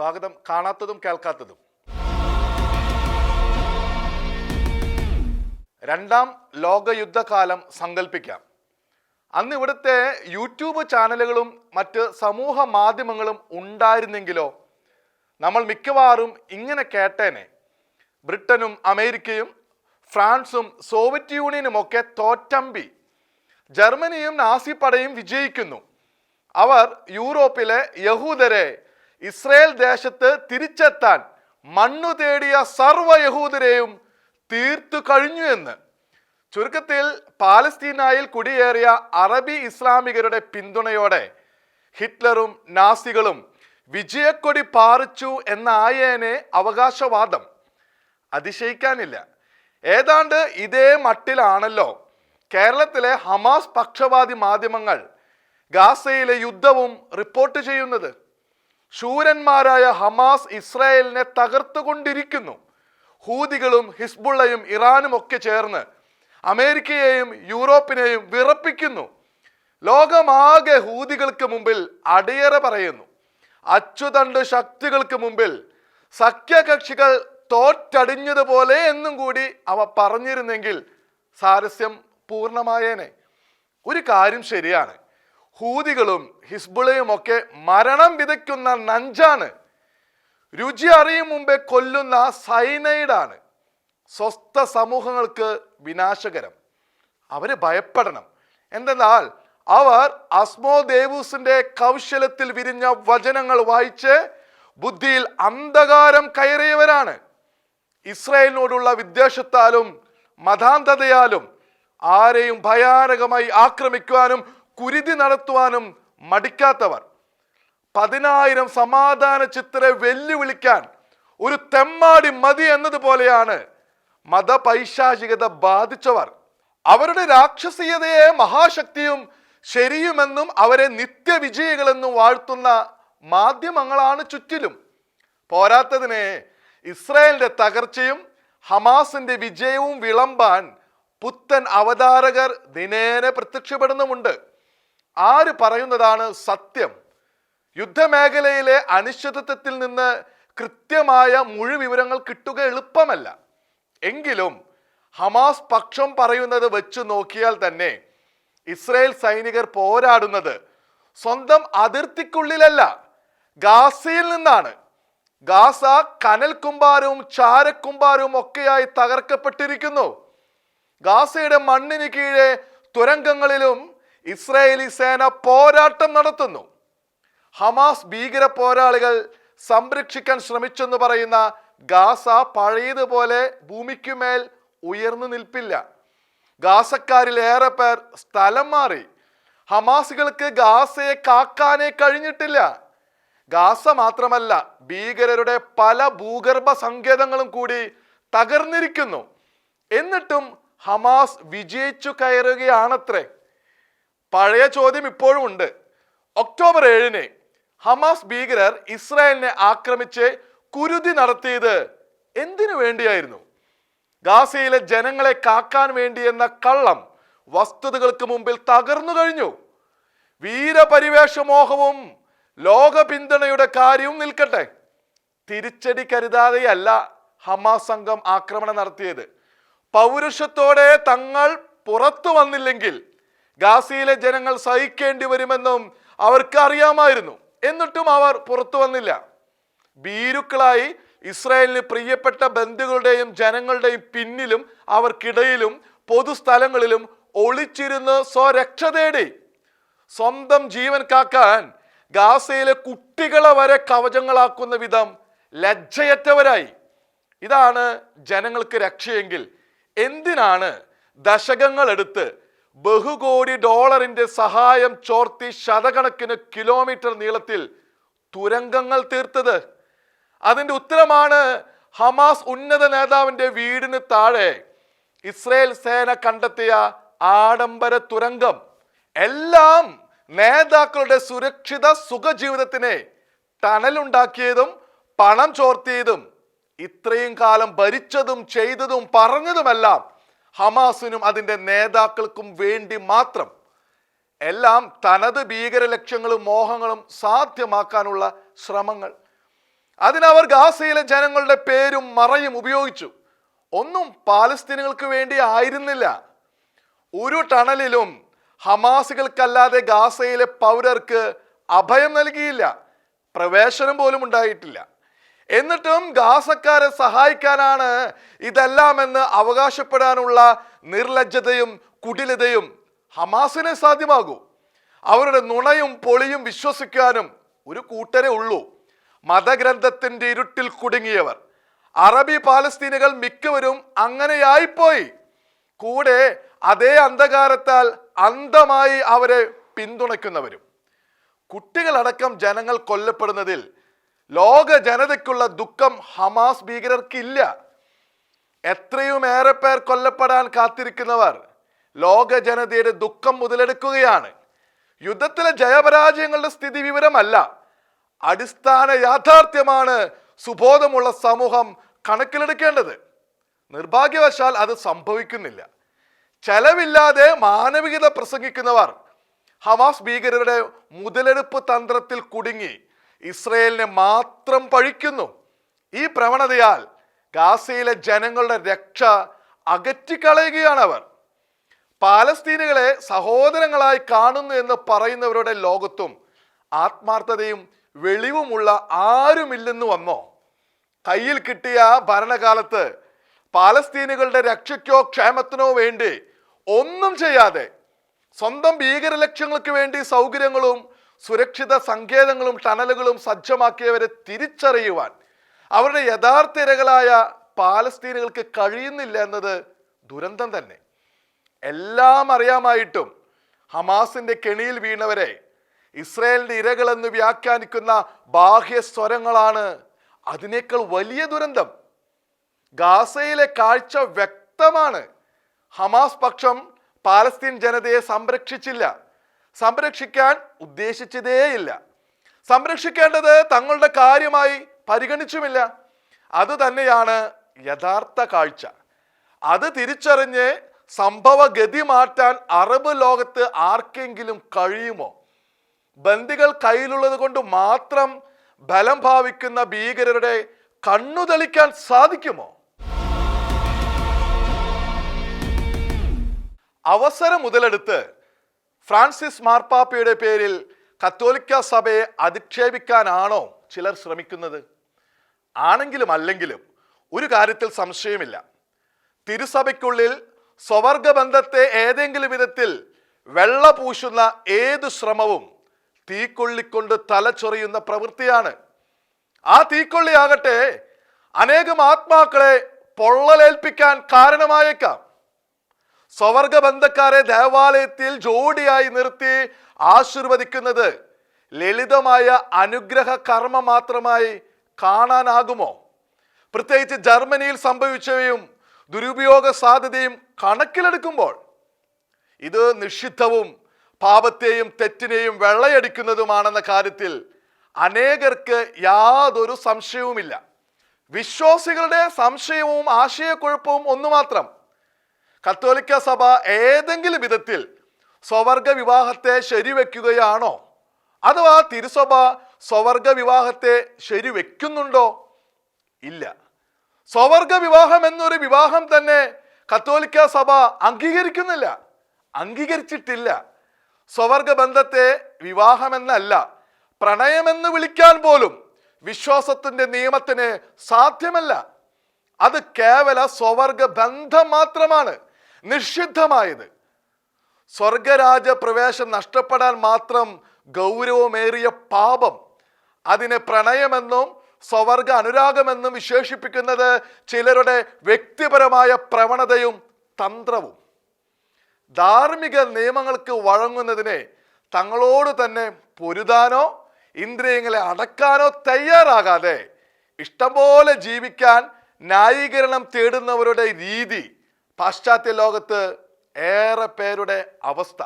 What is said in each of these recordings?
സ്വാഗതം. കാണാത്തതും കേൾക്കാത്തതും. രണ്ടാം ലോകയുദ്ധകാലം സങ്കല്പിക്കാം. അന്ന് ഇവിടുത്തെ യൂട്യൂബ് ചാനലുകളും മറ്റ് സമൂഹ മാധ്യമങ്ങളും ഉണ്ടായിരുന്നെങ്കിലോ നമ്മൾ മിക്കവാറും ഇങ്ങനെ കേട്ടേനെ: ബ്രിട്ടനും അമേരിക്കയും ഫ്രാൻസും സോവിയറ്റ് യൂണിയനും ഒക്കെ തോറ്റമ്പി, ജർമ്മനിയും നാസി പടയും വിജയിക്കുന്നു, അവർ യൂറോപ്പിലെ യഹൂദരെ ഇസ്രയേൽ ദേശത്ത് തിരിച്ചെത്താൻ മണ്ണു തേടിയ സർവ്വ യഹൂദരെയും തീർത്തു കഴിഞ്ഞു എന്ന്. ചുരുക്കത്തിൽ പാലസ്തീനായിൽ കുടിയേറിയ അറബി ഇസ്ലാമികരുടെ പിന്തുണയോടെ ഹിറ്റ്ലറും നാസികളും വിജയക്കൊടി പാറിച്ചു എന്നായേനെ അവകാശവാദം. അതിശയിക്കാനില്ല. ഏതാണ്ട് ഇതേ മട്ടിലാണല്ലോ കേരളത്തിലെ ഹമാസ് പക്ഷപാതി മാധ്യമങ്ങൾ ഗാസയിലെ യുദ്ധവും റിപ്പോർട്ട് ചെയ്യുന്നത്. ശൂരന്മാരായ ഹമാസ് ഇസ്രായേലിനെ തകർത്തുകൊണ്ടിരിക്കുന്നു. ഹൂതികളും ഹിസ്ബുള്ളയും ഇറാനും ഒക്കെ ചേർന്ന് അമേരിക്കയെയും യൂറോപ്പിനെയും വിറപ്പിക്കുന്നു. ലോകമാകെ ഹൂതികൾക്ക് മുമ്പിൽ അടിയറ പറയുന്നു. അച്ചുതണ്ട് ശക്തികൾക്ക് മുമ്പിൽ സഖ്യകക്ഷികൾ തോറ്റടിഞ്ഞതുപോലെ എന്നും കൂടി അവ പറഞ്ഞിരുന്നെങ്കിൽ സാരസ്യം പൂർണ്ണമായേനെ. ഒരു കാര്യം ശരിയാണ്, ഹൂതികളും ഹിസ്ബുള്ളയും ഒക്കെ മരണം വിതയ്ക്കുന്ന നഞ്ചാണ്. രുചി അറിയും മുമ്പേ കൊല്ലുന്ന സൈനൈഡാണ്. സ്വസ്ഥ സമൂഹങ്ങൾക്ക് വിനാശകരം. അവര് ഭയപ്പെടണം. എന്തെന്നാൽ അവർ അസ്മോദേവൂസിന്റെ കൗശലത്തിൽ വിരിഞ്ഞ വചനങ്ങൾ വായിച്ച് ബുദ്ധിയിൽ അന്ധകാരം കയറിയവരാണ്. ഇസ്രായേലിനോടുള്ള വിദ്വേഷത്താലും മതാന്ധതയാലും ആരെയും ഭയാനകമായി ആക്രമിക്കുവാനും കുരുതി നടത്തുവാനും മടിക്കാത്തവർ. 10,000 സമാധാന ചിത്തരെ വെല്ലുവിളിക്കാൻ ഒരു തെമ്മാടി മതി എന്നതുപോലെയാണ് മതപൈശാചികത ബാധിച്ചവർ. അവരുടെ രാക്ഷസീയതയെ മഹാശക്തിയും ശരിയുമെന്നും അവരെ നിത്യവിജയികളെന്നും വാഴ്ത്തുന്ന മാധ്യമങ്ങളാണ് ചുറ്റിലും. പോരാത്തതിന് ഇസ്രായേലിന്റെ തകർച്ചയും ഹമാസിന്റെ വിജയവും വിളമ്പാൻ പുത്തൻ അവതാരകർ ദിനേന പ്രത്യക്ഷപ്പെടുന്നുമുണ്ട്. ആര് പറയുന്നതാണ് സത്യം? യുദ്ധമേഖലയിലെ അനിശ്ചിതത്വത്തിൽ നിന്ന് കൃത്യമായ മുഴുവിവരങ്ങൾ കിട്ടുക എളുപ്പമല്ല. എങ്കിലും ഹമാസ് പക്ഷം പറയുന്നത് വെച്ച് നോക്കിയാൽ തന്നെ ഇസ്രായേൽ സൈനികർ പോരാടുന്നത് സ്വന്തം അതിർത്തിക്കുള്ളിലല്ല, ഗാസയിൽ നിന്നാണ്. ഗാസ കനൽ കുമ്പാരവും ചാരക്കുമ്പാരവും ഒക്കെയായി തകർക്കപ്പെട്ടിരിക്കുന്നു. ഗാസയുടെ മണ്ണിന് കീഴെ തുരങ്കങ്ങളിലും ഇസ്രായേലി സേന പോരാട്ടം നടത്തുന്നു. ഹമാസ് ഭീകര പോരാളികൾ സംരക്ഷിക്കാൻ ശ്രമിച്ചെന്ന് പറയുന്ന ഗാസ പഴയതുപോലെ ഭൂമിക്കുമേൽ ഉയർന്നു നിൽപ്പില്ല. ഗാസക്കാരിൽ ഏറെ പേർ സ്ഥലം മാറി. ഹമാസികൾക്ക് ഗാസയെ കാക്കാനേ കഴിഞ്ഞിട്ടില്ല. ഗാസ മാത്രമല്ല, ഭീകരരുടെ പല ഭൂഗർഭ സങ്കേതങ്ങളും കൂടി തകർന്നിരിക്കുന്നു. എന്നിട്ടും ഹമാസ് വിജയിച്ചു കയറുകയാണത്രേ. പഴയ ചോദ്യം ഇപ്പോഴും ഉണ്ട്. ഒക്ടോബർ 7 ഹമാസ് ഭീകരർ ഇസ്രായേലിനെ ആക്രമിച്ച് കുരുതി നടത്തിയത് എന്തിനു വേണ്ടിയായിരുന്നു? ഗാസയിലെ ജനങ്ങളെ കാക്കാൻ വേണ്ടിയെന്ന കള്ളം വസ്തുതകൾക്ക് മുമ്പിൽ തകർന്നു കഴിഞ്ഞു. വീരപരിവേഷമോഹവും ലോക പിന്തുണയുടെ കാര്യവും നിൽക്കട്ടെ, തിരിച്ചടി കരുതാതെയല്ല ഹമാസ് സംഘം ആക്രമണം നടത്തിയത്. പൗരുഷത്തോടെ തങ്ങൾ പുറത്തു വന്നില്ലെങ്കിൽ ഗാസയിലെ ജനങ്ങൾ സഹിക്കേണ്ടി വരുമെന്നും അവർക്ക് അറിയാമായിരുന്നു. എന്നിട്ടും അവർ പുറത്തു വന്നില്ല. ഭീരുക്കളായി ഇസ്രായേലിന് പ്രിയപ്പെട്ട ബന്ധുക്കളുടെയും ജനങ്ങളുടെയും പിന്നിലും അവർക്കിടയിലും പൊതുസ്ഥലങ്ങളിലും ഒളിച്ചിരുന്ന് സ്വരക്ഷ തേടി. സ്വന്തം ജീവൻ കാക്കാൻ ഗാസയിലെ കുട്ടികളെ വരെ കവചങ്ങളാക്കുന്ന വിധം ലജ്ജയറ്റവരായി. ഇതാണ് ജനങ്ങൾക്ക് രക്ഷയെങ്കിൽ എന്തിനാണ് ദശകങ്ങൾ എടുത്ത് ബഹുകോടി ഡോളറിന്റെ സഹായം ചോർത്തി ശതകണക്കിന് കിലോമീറ്റർ നീളത്തിൽ തുരങ്കങ്ങൾ തീർത്തത്? അതിന്റെ ഉത്തരമാണ് ഹമാസ് ഉന്നത നേതാവിന്റെ വീടിന് താഴെ ഇസ്രായേൽ സേന കണ്ടെത്തിയ ആഡംബര തുരങ്കം. എല്ലാം നേതാക്കളുടെ സുരക്ഷിത സുഖജീവിതത്തിന് ടണലുണ്ടാക്കിയതും പണം ചോർത്തിയതും ഇത്രയും കാലം ഭരിച്ചതും ചെയ്തതും പറഞ്ഞതുമെല്ലാം ഹമാസിനും അതിൻ്റെ നേതാക്കൾക്കും വേണ്ടി മാത്രം. എല്ലാം തനത് ഭീകര ലക്ഷ്യങ്ങളും മോഹങ്ങളും സാധ്യമാക്കാനുള്ള ശ്രമങ്ങൾ. അതിനവർ ഗാസയിലെ ജനങ്ങളുടെ പേരും മറയും ഉപയോഗിച്ചു. ഒന്നും പാലസ്തീനുകൾക്ക് വേണ്ടി ആയിരുന്നില്ല. ഒരു ടണലിലും ഹമാസികൾക്കല്ലാതെ ഗാസയിലെ പൗരർക്ക് അഭയം നൽകിയില്ല, പ്രവേശനം പോലും ഉണ്ടായിട്ടില്ല. എന്നിട്ടും ഗാസക്കാരെ സഹായിക്കാനാണ് ഇതെല്ലാമെന്ന് അവകാശപ്പെടാനുള്ള നിർലജ്ജതയും കുടിലതയും ഹമാസിനെ സാധ്യമാകൂ. അവരുടെ നുണയും പൊളിയും വിശ്വസിക്കാനും ഒരു കൂട്ടരേ ഉള്ളൂ, മതഗ്രന്ഥത്തിന്റെ ഇരുട്ടിൽ കുടുങ്ങിയവർ. അറബി പാലസ്തീനുകൾ മിക്കവരും അങ്ങനെയായിപ്പോയി. കൂടെ അതേ അന്ധകാരത്താൽ അന്ധമായി അവരെ പിന്തുണയ്ക്കുന്നവരും. കുട്ടികളടക്കം ജനങ്ങൾ കൊല്ലപ്പെടുന്നതിൽ ലോക ജനതയ്ക്കുള്ള ദുഃഖം ഹമാസ് ഭീകരർക്കില്ല. എത്രയുമേറെ പേർ കൊല്ലപ്പെടാൻ കാത്തിരിക്കുന്നവർ ലോക ജനതയുടെ ദുഃഖം മുതലെടുക്കുകയാണ്. യുദ്ധത്തിലെ ജയപരാജയങ്ങളുടെ സ്ഥിതി വിവരമല്ല, അടിസ്ഥാന യാഥാർത്ഥ്യമാണ് സുബോധമുള്ള സമൂഹം കണക്കിലെടുക്കേണ്ടത്. നിർഭാഗ്യവശാൽ അത് സംഭവിക്കുന്നില്ല. ചെലവില്ലാതെ മാനവികത പ്രസംഗിക്കുന്നവർ ഹമാസ് ഭീകരരുടെ മുതലെടുപ്പ് തന്ത്രത്തിൽ കുടുങ്ങി ഇസ്രയേലിനെ മാത്രം പഴിക്കുന്നു. ഈ പ്രവണതയാൽ ഗാസയിലെ ജനങ്ങളുടെ രക്ഷ അകറ്റിക്കളയുകയാണ് അവർ. പാലസ്തീനുകളെ സഹോദരങ്ങളായി കാണുന്നു എന്ന് പറയുന്നവരുടെ ലോകത്തും ആത്മാർത്ഥതയും വെളിവുമുള്ള ആരുമില്ലെന്ന് വന്നോ? കയ്യിൽ കിട്ടിയ ഭരണകാലത്ത് പാലസ്തീനുകളുടെ രക്ഷയ്ക്കോ ക്ഷേമത്തിനോ വേണ്ടി ഒന്നും ചെയ്യാതെ സ്വന്തം ഭീകര ലക്ഷ്യങ്ങൾക്ക് വേണ്ടി സൗകര്യങ്ങളും സുരക്ഷിത സങ്കേതങ്ങളും ടണലുകളും സജ്ജമാക്കിയവരെ തിരിച്ചറിയുവാൻ അവരുടെ യഥാർത്ഥ ഇരകളായ പാലസ്തീനുകൾക്ക് കഴിയുന്നില്ല എന്നത് ദുരന്തം തന്നെ. എല്ലാം അറിയാമായിട്ടും ഹമാസിന്റെ കെണിയിൽ വീണവരെ ഇസ്രായേലിന്റെ ഇരകളെന്ന് വ്യാഖ്യാനിക്കുന്ന ബാഹ്യ സ്വരങ്ങളാണ് അതിനേക്കാൾ വലിയ ദുരന്തം. ഗാസയിലെ കാഴ്ച വ്യക്തമാണ്. ഹമാസ് പക്ഷം പാലസ്തീൻ ജനതയെ സംരക്ഷിച്ചില്ല, സംരക്ഷിക്കാൻ ഉദ്ദേശിച്ചതേയില്ല, സംരക്ഷിക്കേണ്ടത് തങ്ങളുടെ കാര്യമായി പരിഗണിച്ചുമില്ല. അത് തന്നെയാണ് യഥാർത്ഥ കാഴ്ച. അത് തിരിച്ചറിഞ്ഞ് സംഭവഗതി മാറ്റാൻ അറബ് ലോകത്ത് ആർക്കെങ്കിലും കഴിയുമോ? ബന്ദികൾ കയ്യിലുള്ളത് കൊണ്ട് മാത്രം ബലം ഭാവിക്കുന്ന ഭീകരരുടെ കണ്ണു തെളിക്കാൻ സാധിക്കുമോ? അവസരം മുതലെടുത്ത് ഫ്രാൻസിസ് മാർപ്പാപ്പയുടെ പേരിൽ കത്തോലിക്ക സഭയെ അധിക്ഷേപിക്കാനാണോ ചിലർ ശ്രമിക്കുന്നത്? ആണെങ്കിലും അല്ലെങ്കിലും ഒരു കാര്യത്തിൽ സംശയമില്ല, തിരുസഭയ്ക്കുള്ളിൽ സ്വവർഗബന്ധത്തെ ഏതെങ്കിലും വിധത്തിൽ വെള്ള പൂശുന്ന ഏതു ശ്രമവും തീക്കൊള്ളിക്കൊണ്ട് തലച്ചൊറിയുന്ന പ്രവൃത്തിയാണ്. ആ തീക്കൊള്ളിയാകട്ടെ അനേകം ആത്മാക്കളെ പൊള്ളലേൽപ്പിക്കാൻ കാരണമായേക്കാം. സ്വവർഗ ബന്ധക്കാരെ ദേവാലയത്തിൽ ജോഡിയായി നിർത്തി ആശീർവദിക്കുന്നത് ലളിതമായ അനുഗ്രഹ കർമ്മം മാത്രമായി കാണാനാകുമോ? പ്രത്യേകിച്ച് ജർമ്മനിയിൽ സംഭവിച്ചവയും ദുരുപയോഗ സാധ്യതയും കണക്കിലെടുക്കുമ്പോൾ ഇത് നിഷിദ്ധവും പാപത്തെയും തെറ്റിനെയും വെള്ളയടിക്കുന്നതുമാണെന്ന കാര്യത്തിൽ അനേകർക്ക് യാതൊരു സംശയവുമില്ല. വിശ്വാസികളുടെ സംശയവും ആശയക്കുഴപ്പവും ഒന്നു മാത്രം: കത്തോലിക്ക സഭ ഏതെങ്കിലും വിധത്തിൽ സ്വവർഗ വിവാഹത്തെ ശരിവെക്കുകയാണോ, അഥവാ തിരുസഭ സ്വവർഗ വിവാഹത്തെ ശരിവെക്കുന്നുണ്ടോ? ഇല്ല. സ്വവർഗ വിവാഹം എന്നൊരു വിവാഹം തന്നെ കത്തോലിക്ക സഭ അംഗീകരിക്കുന്നില്ല, അംഗീകരിച്ചിട്ടില്ല. സ്വവർഗ ബന്ധത്തെ വിവാഹമെന്നല്ല, പ്രണയമെന്ന് വിളിക്കാൻ പോലും വിശ്വാസത്തിന്റെ നിയമത്തിന് സാധ്യമല്ല. അത് കേവല സ്വവർഗ ബന്ധം മാത്രമാണ് നിഷിദ്ധമായത്. സ്വർഗരാജ പ്രവേശം നഷ്ടപ്പെടാൻ മാത്രം ഗൗരവമേറിയ പാപം, അതിനെ പ്രണയമെന്നും സ്വവർഗ അനുരാഗമെന്നും വിശേഷിപ്പിക്കുന്നത് ചിലരുടെ വ്യക്തിപരമായ പ്രവണതയും തന്ത്രവും. ധാർമ്മിക നിയമങ്ങൾക്ക് വഴങ്ങുന്നതിനെ തങ്ങളോട് തന്നെ പൊരുതാനോ ഇന്ദ്രിയങ്ങളെ അടക്കാനോ തയ്യാറാകാതെ ഇഷ്ടം പോലെ ജീവിക്കാൻ ന്യായീകരണം തേടുന്നവരുടെ രീതി പാശ്ചാത്യ ലോകത്ത് ഏറെ പേരുടെ അവസ്ഥ.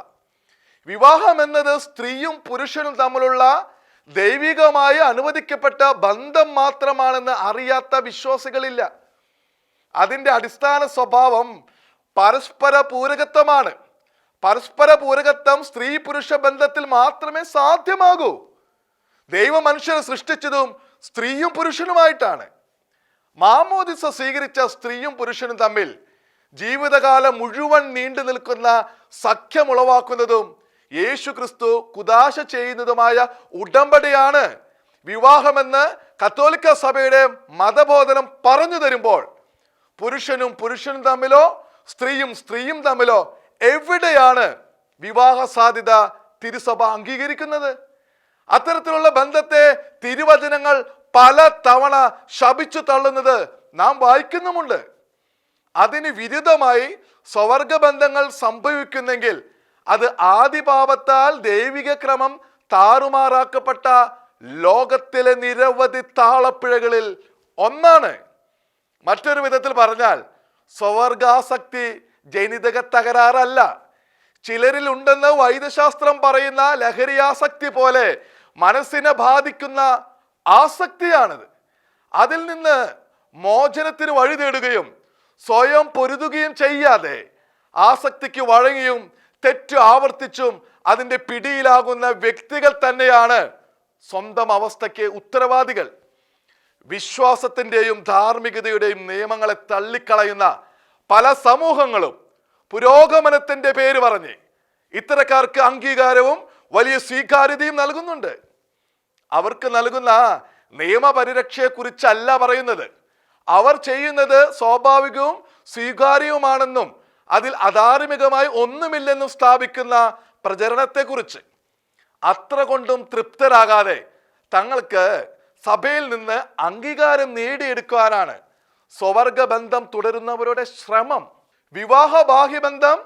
വിവാഹം എന്നത് സ്ത്രീയും പുരുഷനും തമ്മിലുള്ള ദൈവികമായി അനുവദിക്കപ്പെട്ട ബന്ധം മാത്രമാണെന്ന് അറിയാത്ത വിശ്വാസികളില്ല. അതിൻ്റെ അടിസ്ഥാന സ്വഭാവം പരസ്പര പൂരകത്വമാണ്. പരസ്പര പൂരകത്വം സ്ത്രീ പുരുഷ ബന്ധത്തിൽ മാത്രമേ സാധ്യമാകൂ. ദൈവ മനുഷ്യരെ സൃഷ്ടിച്ചതും സ്ത്രീയും പുരുഷനുമായിട്ടാണ്. മാമോദിസ സ്വീകരിച്ച സ്ത്രീയും പുരുഷനും തമ്മിൽ ജീവിതകാലം മുഴുവൻ നീണ്ടു നിൽക്കുന്ന സഖ്യമുളവാക്കുന്നതും യേശു ക്രിസ്തു കുദാശ ചെയ്യുന്നതുമായ ഉടമ്പടിയാണ് വിവാഹമെന്ന് കത്തോലിക്ക സഭയുടെ മതബോധനം പറഞ്ഞു തരുമ്പോൾ, പുരുഷനും പുരുഷനും തമ്മിലോ സ്ത്രീയും സ്ത്രീയും തമ്മിലോ എവിടെയാണ് വിവാഹ സാധ്യത തിരുസഭ അംഗീകരിക്കുന്നത്? അത്തരത്തിലുള്ള ബന്ധത്തെ തിരുവചനങ്ങൾ പല തവണ ശപിച്ചു തള്ളുന്നത് നാം വായിക്കുന്നുമുണ്ട്. അതിന് വിരുദ്ധമായി സ്വവർഗ ബന്ധങ്ങൾ സംഭവിക്കുന്നെങ്കിൽ അത് ആദിപാപത്താൽ ദൈവിക ക്രമം താറുമാറാക്കപ്പെട്ട ലോകത്തിലെ നിരവധി താളപ്പിഴകളിൽ ഒന്നാണ്. മറ്റൊരു വിധത്തിൽ പറഞ്ഞാൽ, സ്വവർഗാസക്തി ജനിതക തകരാറല്ല. ചിലരിൽ ഉണ്ടെന്ന് വൈദ്യശാസ്ത്രം പറയുന്ന ലഹരിയാസക്തി പോലെ മനസ്സിനെ ബാധിക്കുന്ന ആസക്തിയാണിത്. അതിൽ നിന്ന് മോചനത്തിന് വഴി തേടുകയും സ്വയം പൊരുതുകയും ചെയ്യാതെ ആസക്തിക്ക് വഴങ്ങിയും തെറ്റ് ആവർത്തിച്ചും അതിൻ്റെ പിടിയിലാകുന്ന വ്യക്തികൾ തന്നെയാണ് സ്വന്തം അവസ്ഥയ്ക്ക് ഉത്തരവാദികൾ. വിശ്വാസത്തിൻ്റെയും ധാർമ്മികതയുടെയും നിയമങ്ങളെ തള്ളിക്കളയുന്ന പല സമൂഹങ്ങളും പുരോഗമനത്തിൻ്റെ പേര് പറഞ്ഞ് ഇത്തരക്കാർക്ക് അംഗീകാരവും വലിയ സ്വീകാര്യതയും നൽകുന്നുണ്ട്. അവർക്ക് നൽകുന്ന നിയമപരിരക്ഷയെക്കുറിച്ചല്ല പറയുന്നത്. അവർ ചെയ്യുന്നത് സ്വാഭാവികവും സ്വീകാര്യവുമാണെന്നും അതിൽ അധാർമികമായി ഒന്നുമില്ലെന്നും സ്ഥാപിക്കുന്ന പ്രചരണത്തെക്കുറിച്ച്. അത്ര കൊണ്ടും തൃപ്തരാകാതെ തങ്ങൾക്ക് സഭയിൽ നിന്ന് അംഗീകാരം നേടിയെടുക്കാനാണ് സ്വവർഗ ബന്ധം തുടരുന്നവരുടെ ശ്രമം. വിവാഹ ബാഹ്യബന്ധം,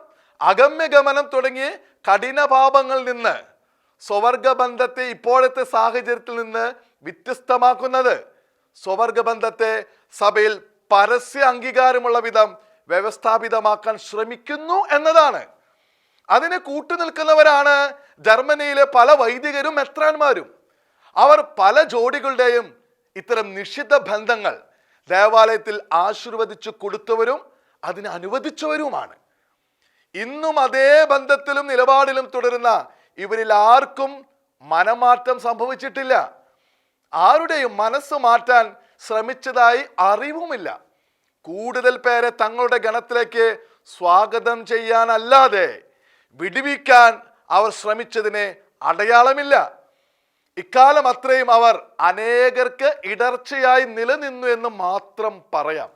അഗമ്യഗമനം തുടങ്ങിയ കഠിന പാപങ്ങളിൽ നിന്ന് സ്വവർഗ ബന്ധത്തെ ഇപ്പോഴത്തെ സാഹചര്യത്തിൽ നിന്ന് വ്യത്യസ്തമാക്കുന്നത് സ്വവർഗ ബന്ധത്തെ സഭയിൽ പരസ്യ അംഗീകാരമുള്ള വിധം വ്യവസ്ഥാപിതമാക്കാൻ ശ്രമിക്കുന്നു എന്നതാണ്. അതിന് കൂട്ടുനിൽക്കുന്നവരാണ് ജർമ്മനിയിലെ പല വൈദികരും മെത്രാന്മാരും. അവർ പല ജോഡികളുടെയും ഇത്തരം നിഷിദ്ധ ബന്ധങ്ങൾ ദേവാലയത്തിൽ ആശീർവദിച്ചു കൊടുത്തവരും അതിന് അനുവദിച്ചവരുമാണ്. ഇന്നും അതേ ബന്ധത്തിലും നിലപാടിലും തുടരുന്ന ഇവരിൽ ആർക്കും മനമാറ്റം സംഭവിച്ചിട്ടില്ല. ആരുടെയും മനസ്സ് മാറ്റാൻ ശ്രമിച്ചതായി അറിവുമില്ല. കൂടുതൽ പേരെ തങ്ങളുടെ ഗണത്തിലേക്ക് സ്വാഗതം ചെയ്യാനല്ലാതെ വിടുവിക്കാൻ അവർ ശ്രമിച്ചതിന് അടയാളമില്ല. ഇക്കാലം അത്രയും അവർ അനേകർക്ക് ഇടർച്ചയായി നിലനിന്നു എന്ന് മാത്രം പറയാം.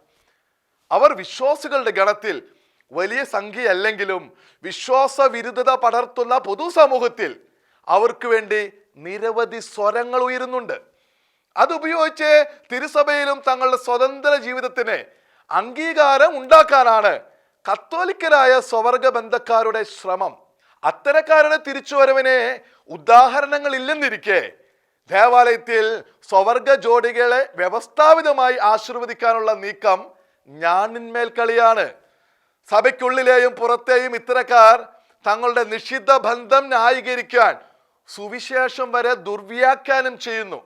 അവർ വിശ്വാസികളുടെ ഗണത്തിൽ വലിയ സംഖ്യയല്ലെങ്കിലും വിശ്വാസ വിരുദ്ധത പടർത്തുന്ന പൊതുസമൂഹത്തിൽ അവർക്ക് വേണ്ടി നിരവധി സ്വരങ്ങൾ ഉയരുന്നുണ്ട്. അതുപയോഗിച്ച് തിരുസഭയിലും തങ്ങളുടെ സ്വതന്ത്ര ജീവിതത്തിന് അംഗീകാരം ഉണ്ടാക്കാനാണ് കത്തോലിക്കരായ സ്വവർഗ ബന്ധക്കാരുടെ ശ്രമം. അത്തരക്കാരുടെ തിരിച്ചുവരവിന് ഉദാഹരണങ്ങൾ ഇല്ലെന്നിരിക്കെ ദേവാലയത്തിൽ സ്വവർഗ ജോഡികളെ വ്യവസ്ഥാപിതമായി ആശീർവദിക്കാനുള്ള നീക്കം ഞാണിന്മേൽ കളിയാണ്. സഭയ്ക്കുള്ളിലെയും പുറത്തെയും ഇത്തരക്കാർ തങ്ങളുടെ നിഷിദ്ധ ബന്ധം ന്യായീകരിക്കാൻ സുവിശേഷം വരെ ദുർവ്യാഖ്യാനം ചെയ്യുന്നു.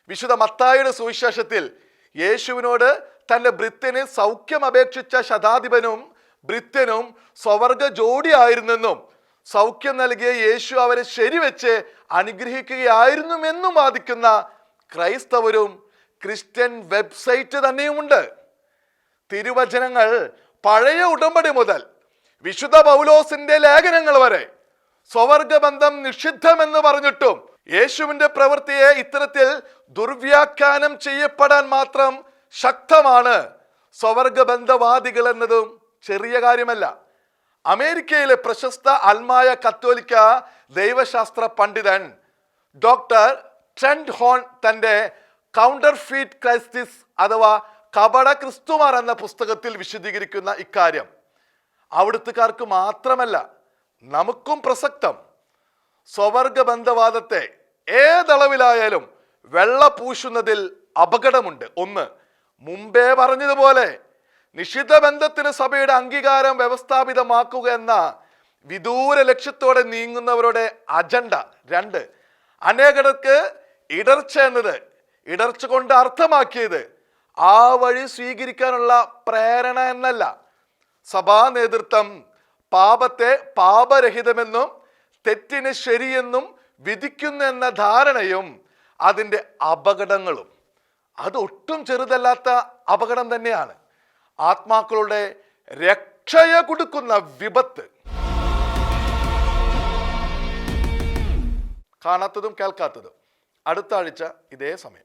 വിശുദ്ധ മത്തായിയുടെ സുവിശേഷത്തിൽ യേശുവിനോട് തൻ്റെ ഭൃത്യന് സൗഖ്യം അപേക്ഷിച്ച ശതാധിപനും ഭൃത്യനും സ്വവർഗ ജോഡിയായിരുന്നെന്നും സൗഖ്യം നൽകിയ യേശു അവരെ ശരിവെച്ച് അനുഗ്രഹിക്കുകയായിരുന്നുവെന്നും വാദിക്കുന്ന ക്രൈസ്തവരും ക്രിസ്ത്യൻ വെബ്സൈറ്റ് തന്നെയുമുണ്ട്. തിരുവചനങ്ങൾ പഴയ ഉടമ്പടി മുതൽ വിശുദ്ധ പൗലോസിന്റെ ലേഖനങ്ങൾ വരെ സ്വവർഗ ബന്ധം നിഷിദ്ധമെന്ന് പറഞ്ഞിട്ടും യേശുവിന്റെ പ്രവൃത്തിയെ ഇത്തരത്തിൽ ദുർവ്യാഖ്യാനം ചെയ്യപ്പെടാൻ മാത്രം ശക്തമാണ് സ്വവർഗ ബന്ധവാദികൾ എന്നതും ചെറിയ കാര്യമല്ല. അമേരിക്കയിലെ പ്രശസ്ത അൽമായ കത്തോലിക്ക ദൈവശാസ്ത്ര പണ്ഡിതൻ ഡോക്ടർ ട്രെന്റ് ഹോൺ തൻ്റെ കൗണ്ടർഫീറ്റ് ക്രൈസ്റ്റിസ് അഥവാ കപട ക്രിസ്തുമാർ എന്ന പുസ്തകത്തിൽ വിശദീകരിക്കുന്ന ഇക്കാര്യം അവിടുത്തുകാർക്ക് മാത്രമല്ല നമുക്കും പ്രസക്തം. സ്വവർഗ ബന്ധവാദത്തെ ഏതളവിലായാലും വെള്ള പൂശുന്നതിൽ അപകടമുണ്ട്. ഒന്ന്, മുമ്പേ പറഞ്ഞതുപോലെ നിഷിദ്ധ ബന്ധത്തിന് സഭയുടെ അംഗീകാരം വ്യവസ്ഥാപിതമാക്കുക എന്ന വിദൂര ലക്ഷ്യത്തോടെ നീങ്ങുന്നവരുടെ അജണ്ട. രണ്ട്, അനേകർക്ക് ഇടർച്ച എന്നത് ഇടർച്ച കൊണ്ട് അർത്ഥമാക്കിയത് ആ വഴി സ്വീകരിക്കാനുള്ള പ്രേരണ എന്നല്ല. സഭാ നേതൃത്വം പാപത്തെ പാപരഹിതമെന്നും തെറ്റിന് ശരിയെന്നും വിധിക്കുന്നു എന്ന ധാരണയും അതിൻ്റെ അപകടങ്ങളും. അത് ഒട്ടും ചെറുതല്ലാത്ത അപകടം തന്നെയാണ്. ആത്മാക്കളുടെ രക്ഷയെ കൊടുക്കുന്ന വിപത്ത്. കാണാത്തതും കേൾക്കാത്തതും അടുത്ത ആഴ്ച ഇതേ സമയം.